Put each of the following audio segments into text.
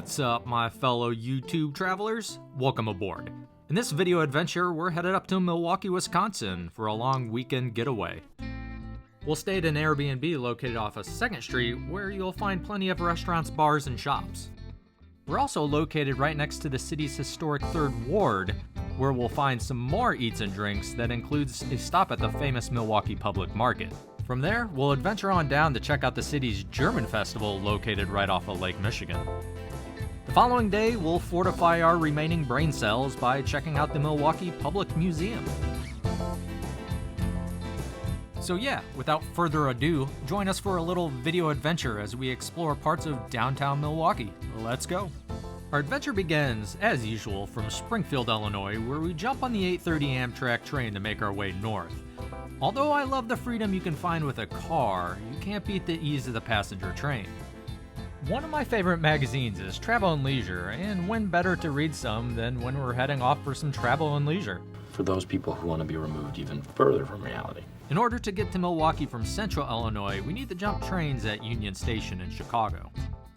What's up, my fellow YouTube travelers? Welcome aboard. In this video adventure, we're headed up to Milwaukee, Wisconsin for a long weekend getaway. We'll stay at an Airbnb located off of 2nd Street where you'll find plenty of restaurants, bars, and shops. We're also located right next to the city's historic 3rd Ward, where we'll find some more eats and drinks that includes a stop at the famous Milwaukee Public Market. From there, we'll adventure on down to check out the city's German festival located right off of Lake Michigan. The following day, we'll fortify our remaining brain cells by checking out the Milwaukee Public Museum. So yeah, without further ado, join us for a little video adventure as we explore parts of downtown Milwaukee. Let's go. Our adventure begins, as usual, from Springfield, Illinois, where we jump on the 8:30 Amtrak train to make our way north. Although I love the freedom you can find with a car, you can't beat the ease of the passenger train. One of my favorite magazines is Travel and Leisure, and when better to read some than when we're heading off for some travel and leisure. For those people who want to be removed even further from reality. In order to get to Milwaukee from central Illinois, we need to jump trains at Union Station in Chicago.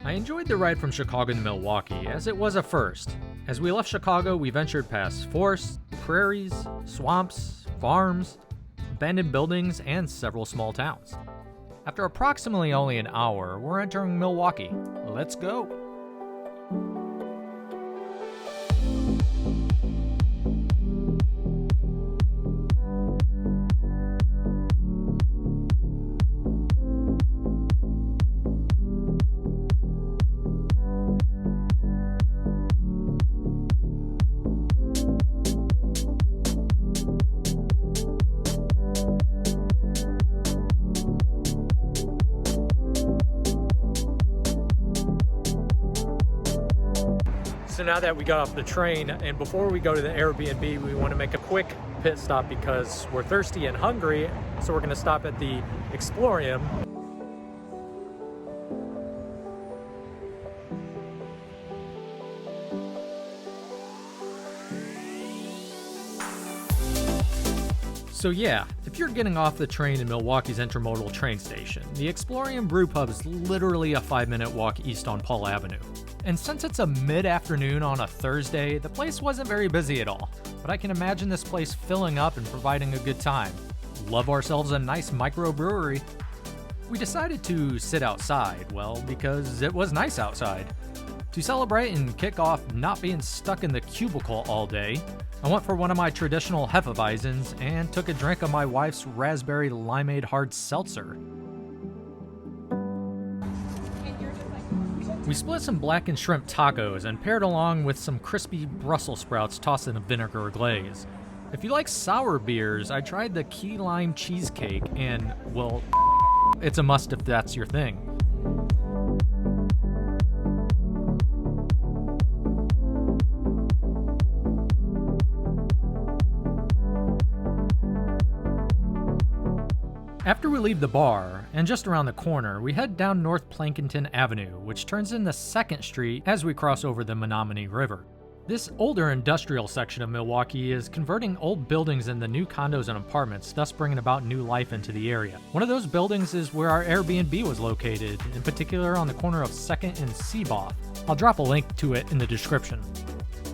I enjoyed the ride from Chicago to Milwaukee, as it was a first. As we left Chicago, we ventured past forests, prairies, swamps, farms, abandoned buildings, and several small towns. After approximately only an hour, we're entering Milwaukee. Let's go! So now that we got off the train, and before we go to the Airbnb, we want to make a quick pit stop because we're thirsty and hungry, so we're going to stop at the Explorium. So yeah, if you're getting off the train in Milwaukee's intermodal train station, the Explorium Brew Pub is literally a 5-minute walk east on Paul Avenue. And since it's a mid-afternoon on a Thursday, the place wasn't very busy at all, but I can imagine this place filling up and providing a good time. Love ourselves a nice microbrewery. We decided to sit outside, well, because it was nice outside. To celebrate and kick off not being stuck in the cubicle all day, I went for one of my traditional Hefeweizens and took a drink of my wife's raspberry limeade hard seltzer. We split some blackened shrimp tacos and paired along with some crispy Brussels sprouts tossed in a vinegar glaze. If you like sour beers, I tried the key lime cheesecake and, well, it's a must if that's your thing. After we leave the bar, and just around the corner, we head down North Plankinton Avenue, which turns into 2nd Street as we cross over the Menominee River. This older industrial section of Milwaukee is converting old buildings into new condos and apartments, thus bringing about new life into the area. One of those buildings is where our Airbnb was located, in particular on the corner of 2nd and Seaboth. I'll drop a link to it in the description.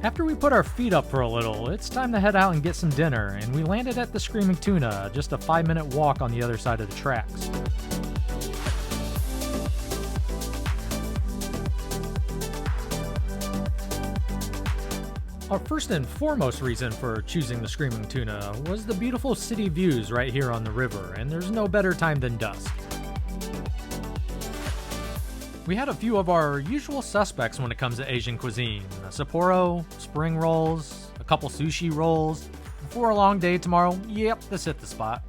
After we put our feet up for a little, it's time to head out and get some dinner, and we landed at the Screaming Tuna, just a 5-minute walk on the other side of the tracks. Our first and foremost reason for choosing the Screaming Tuna was the beautiful city views right here on the river, and there's no better time than dusk. We had a few of our usual suspects when it comes to Asian cuisine. A Sapporo, spring rolls, a couple sushi rolls. Before a long day tomorrow, yep, this hit the spot.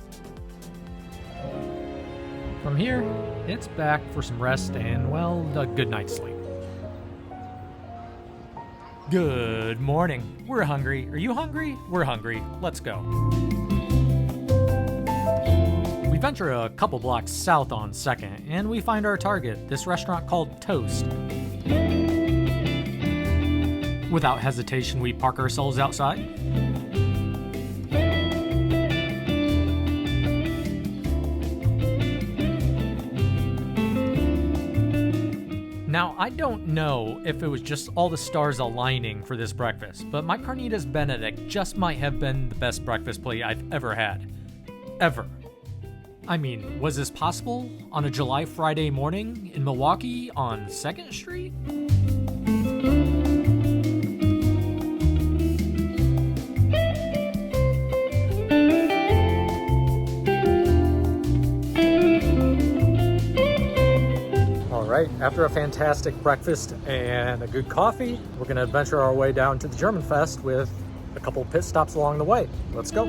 From here, it's back for some rest and, well, a good night's sleep. Good morning. We're hungry. Are you hungry? We're hungry. Let's go. We venture a couple blocks south on 2nd, and we find our target, this restaurant called Toast. Without hesitation, we park ourselves outside. Now, I don't know if it was just all the stars aligning for this breakfast, but my carnitas Benedict just might have been the best breakfast plate I've ever had. Ever. I mean, was this possible on a July Friday morning in Milwaukee on 2nd Street? Alright, after a fantastic breakfast and a good coffee, we're going to adventure our way down to the German Fest with a couple pit stops along the way. Let's go.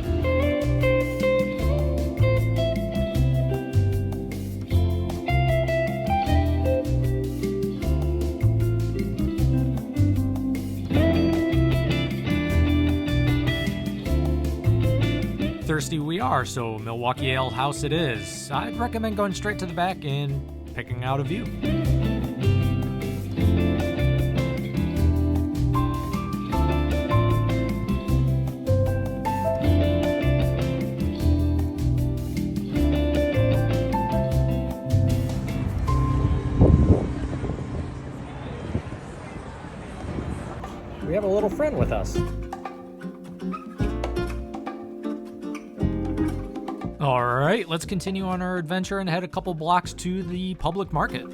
Thirsty we are, so Milwaukee Ale House it is. I'd recommend going straight to the back and picking out a view. We have a little friend with us. All right, let's continue on our adventure and head a couple blocks to the public market.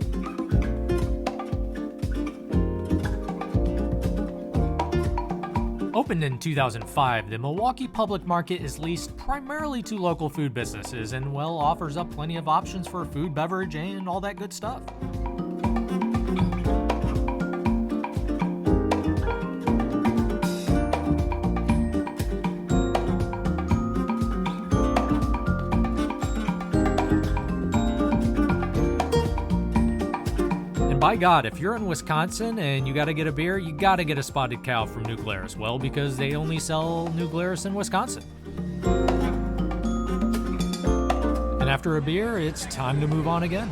Opened in 2005, the Milwaukee Public Market is leased primarily to local food businesses and, well, offers up plenty of options for food, beverage, and all that good stuff. By God, if you're in Wisconsin and you gotta get a beer, you gotta get a Spotted Cow from New Glarus. Well, because they only sell New Glarus in Wisconsin. And after a beer, it's time to move on again.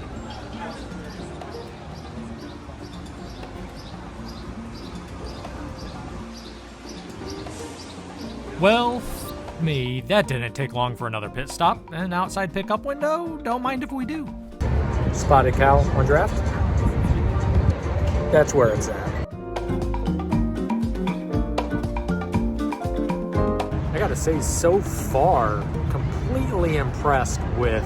Well, me, that didn't take long for another pit stop. An outside pickup window, don't mind if we do. Spotted Cow on draft. That's where it's at. I gotta say, so far, completely impressed with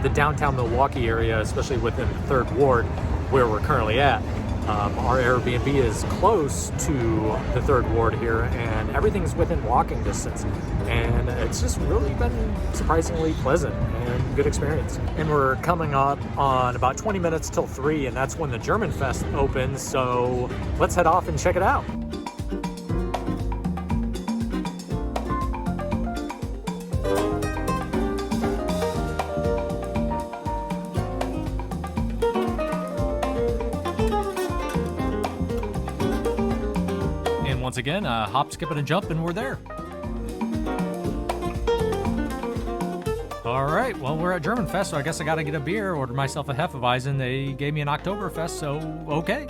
the downtown Milwaukee area, especially within the 3rd Ward, where we're currently at. Our Airbnb is close to the 3rd Ward here, and everything's within walking distance. And it's just really been surprisingly pleasant and good experience. And we're coming up on about 20 minutes till 3, and that's when the German Fest opens, so let's head off and check it out. Once again, hop, skip, and a jump, and we're there. All right, well, we're at German Fest, so I guess I gotta get a beer, order myself a Hefeweizen. They gave me an Oktoberfest, so okay.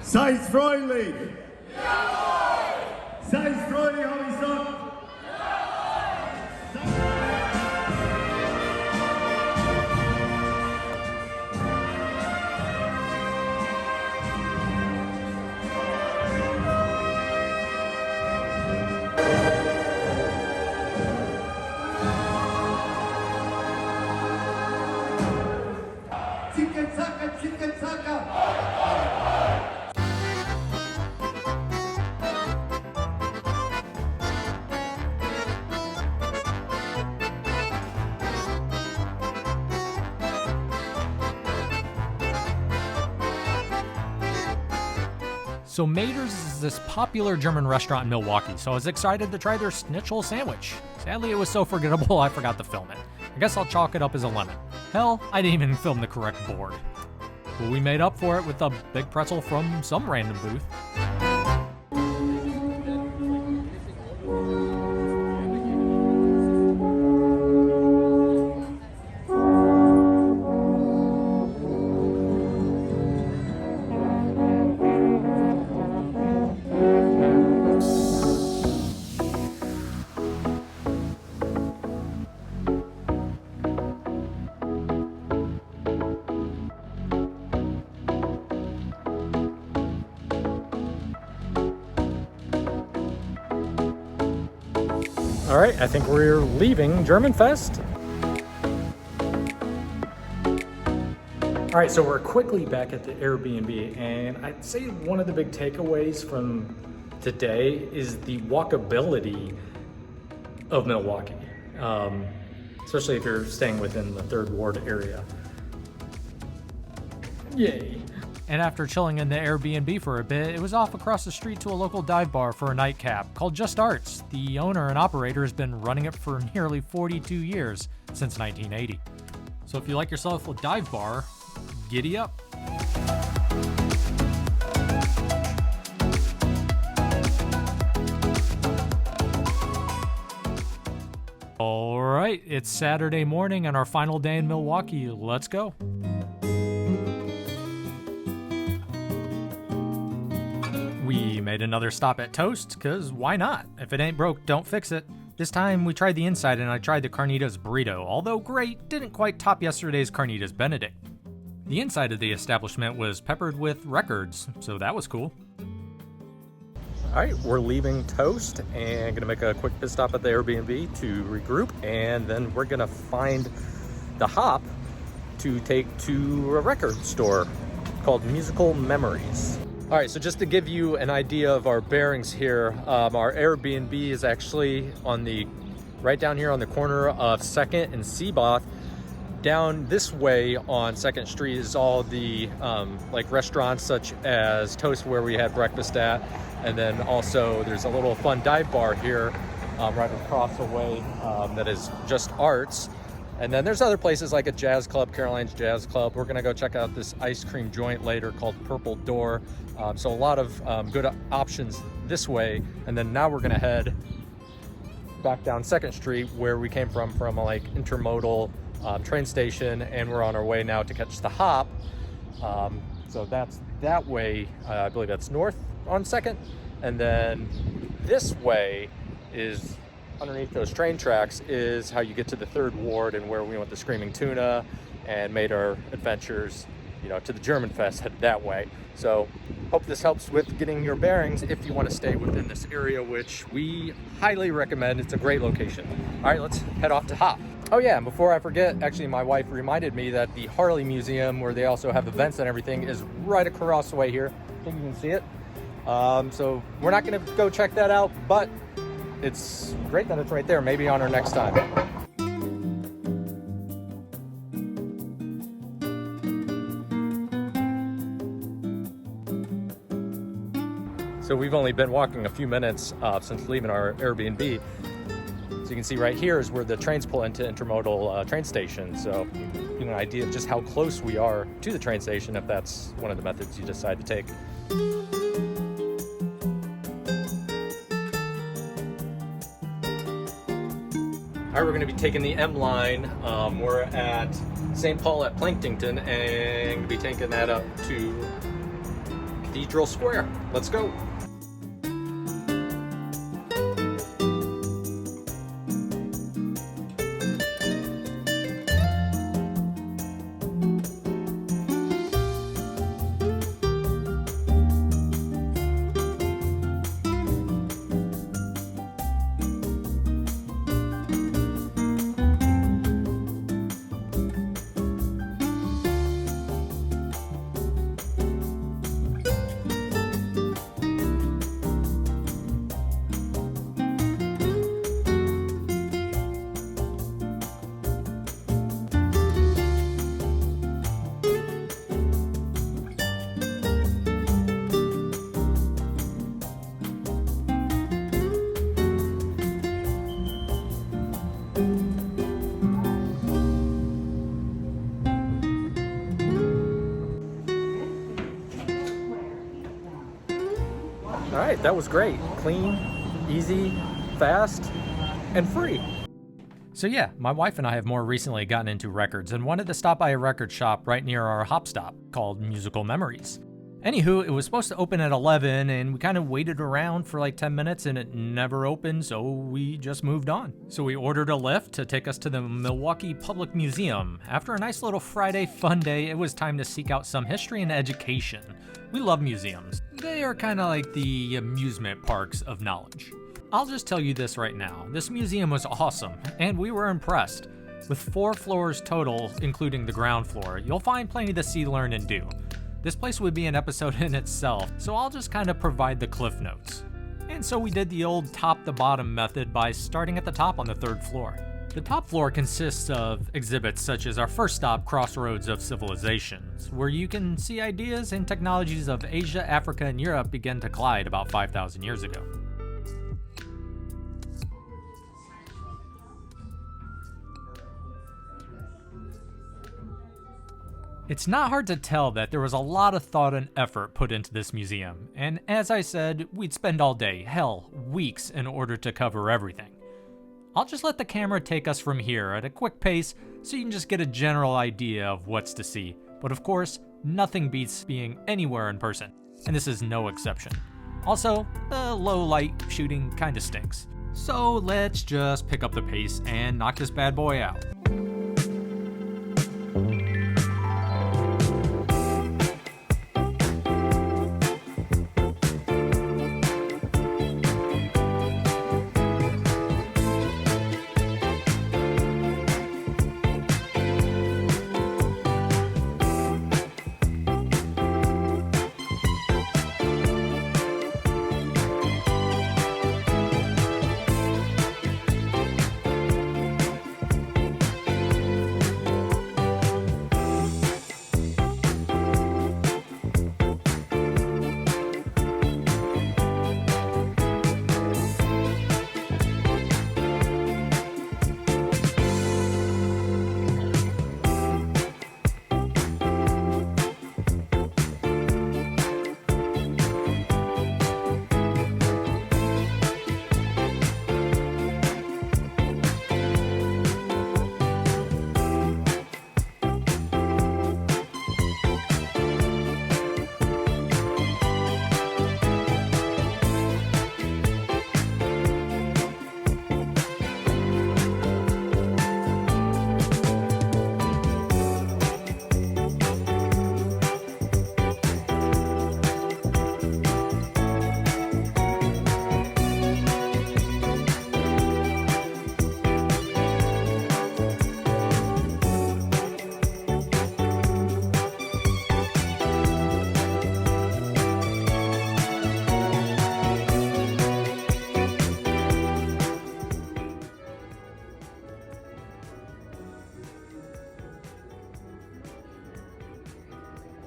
Seid freundlich! Seid freundlich, habe ich gesagt! Chicken Zacka! So Mater's is this popular German restaurant in Milwaukee, so I was excited to try their schnitzel sandwich. Sadly, it was so forgettable I forgot to film it. I guess I'll chalk it up as a lemon. Hell, I didn't even film the correct board. But we made up for it with a big pretzel from some random booth. All right, I think we're leaving German Fest. All right, so we're quickly back at the Airbnb, and I'd say one of the big takeaways from today is the walkability of Milwaukee, especially if you're staying within the 3rd Ward area. Yay. And after chilling in the Airbnb for a bit, it was off across the street to a local dive bar for a nightcap called Just Arts. The owner and operator has been running it for nearly 42 years, since 1980. So if you like yourself a dive bar, giddy up. All right, it's Saturday morning and our final day in Milwaukee. Let's go. We made another stop at Toast, because why not? If it ain't broke, don't fix it. This time we tried the inside and I tried the Carnitas burrito. Although great, didn't quite top yesterday's Carnitas Benedict. The inside of the establishment was peppered with records, so that was cool. All right, we're leaving Toast and gonna make a quick pit stop at the Airbnb to regroup, and then we're gonna find the hop to take to a record store called Musical Memories. All right, so just to give you an idea of our bearings here, our Airbnb is actually right down here on the corner of 2nd and Seaboth. Down this way on 2nd Street is all the like restaurants such as Toast, where we had breakfast at, and then also there's a little fun dive bar here right across the way that is Just Arts. And then there's other places like a jazz club, Caroline's Jazz Club. We're gonna go check out this ice cream joint later called Purple Door. So a lot of good options this way. And then now we're gonna head back down 2nd Street where we came from a like intermodal train station, and we're on our way now to catch the hop. So that's that way, I believe that's north on 2nd. And then this way is underneath those train tracks is how you get to the 3rd Ward, and where we went to Screaming Tuna and made our adventures, to the German Fest, headed that way. So hope this helps with getting your bearings if you want to stay within this area, which we highly recommend. It's a great location. All right, let's head off to hop. Oh yeah, and before I forget, actually my wife reminded me that the Harley Museum, where they also have events and everything, is right across the way here. I think you can see it. So we're not gonna go check that out, but it's great that it's right there. Maybe on our next time. So we've only been walking a few minutes since leaving our Airbnb. So you can see right here is where the trains pull into intermodal train station. So you get an idea of just how close we are to the train station if that's one of the methods you decide to take. All right, we're going to be taking the M line. We're at St. Paul at Planktonton and be taking that up to Cathedral Square. Let's go. All right, that was great. Clean, easy, fast, and free. So yeah, my wife and I have more recently gotten into records and wanted to stop by a record shop right near our hop stop called Musical Memories. Anywho, it was supposed to open at 11 and we kind of waited around for like 10 minutes and it never opened, so we just moved on. So we ordered a Lyft to take us to the Milwaukee Public Museum. After a nice little Friday fun day, it was time to seek out some history and education. We love museums. They are kind of like the amusement parks of knowledge. I'll just tell you this right now, this museum was awesome, and we were impressed. With 4 floors total, including the ground floor, you'll find plenty to see, learn, and do. This place would be an episode in itself, so I'll just kind of provide the cliff notes. And so we did the old top-to-bottom method by starting at the top on the 3rd floor. The top floor consists of exhibits such as our first stop, Crossroads of Civilizations, where you can see ideas and technologies of Asia, Africa, and Europe begin to collide about 5,000 years ago. It's not hard to tell that there was a lot of thought and effort put into this museum, and as I said, we'd spend all day, hell, weeks, in order to cover everything. I'll just let the camera take us from here at a quick pace so you can just get a general idea of what's to see, but of course, nothing beats being anywhere in person, and this is no exception. Also, the low light shooting kinda stinks. So let's just pick up the pace and knock this bad boy out.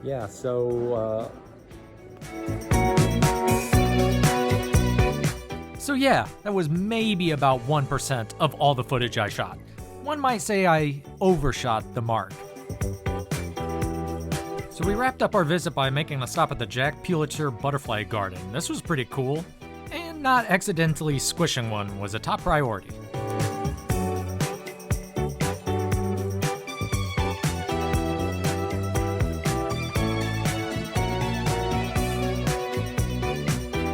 Yeah, so So yeah, that was maybe about 1% of all the footage I shot. One might say I overshot the mark. So we wrapped up our visit by making a stop at the Jack Pulitzer Butterfly Garden. This was pretty cool, and not accidentally squishing one was a top priority.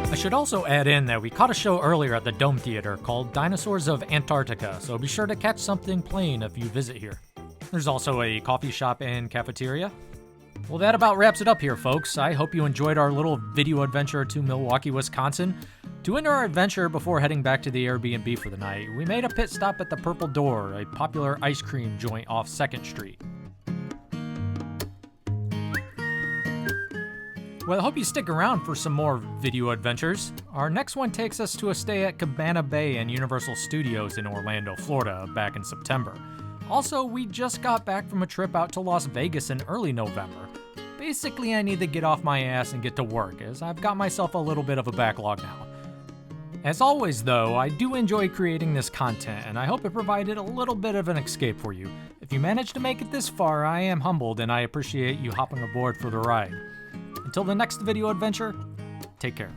I should also add in that we caught a show earlier at the Dome Theater called Dinosaurs of Antarctica, so be sure to catch something playing if you visit here. There's also a coffee shop and cafeteria. Well, that about wraps it up here, folks. I hope you enjoyed our little video adventure to Milwaukee, Wisconsin. To end our adventure before heading back to the Airbnb for the night, we made a pit stop at the Purple Door, a popular ice cream joint off 2nd Street. Well, I hope you stick around for some more video adventures. Our next one takes us to a stay at Cabana Bay and Universal Studios in Orlando, Florida, back in September. Also, we just got back from a trip out to Las Vegas in early November. Basically, I need to get off my ass and get to work, as I've got myself a little bit of a backlog now. As always, though, I do enjoy creating this content, and I hope it provided a little bit of an escape for you. If you managed to make it this far, I am humbled, and I appreciate you hopping aboard for the ride. Until the next video adventure, take care.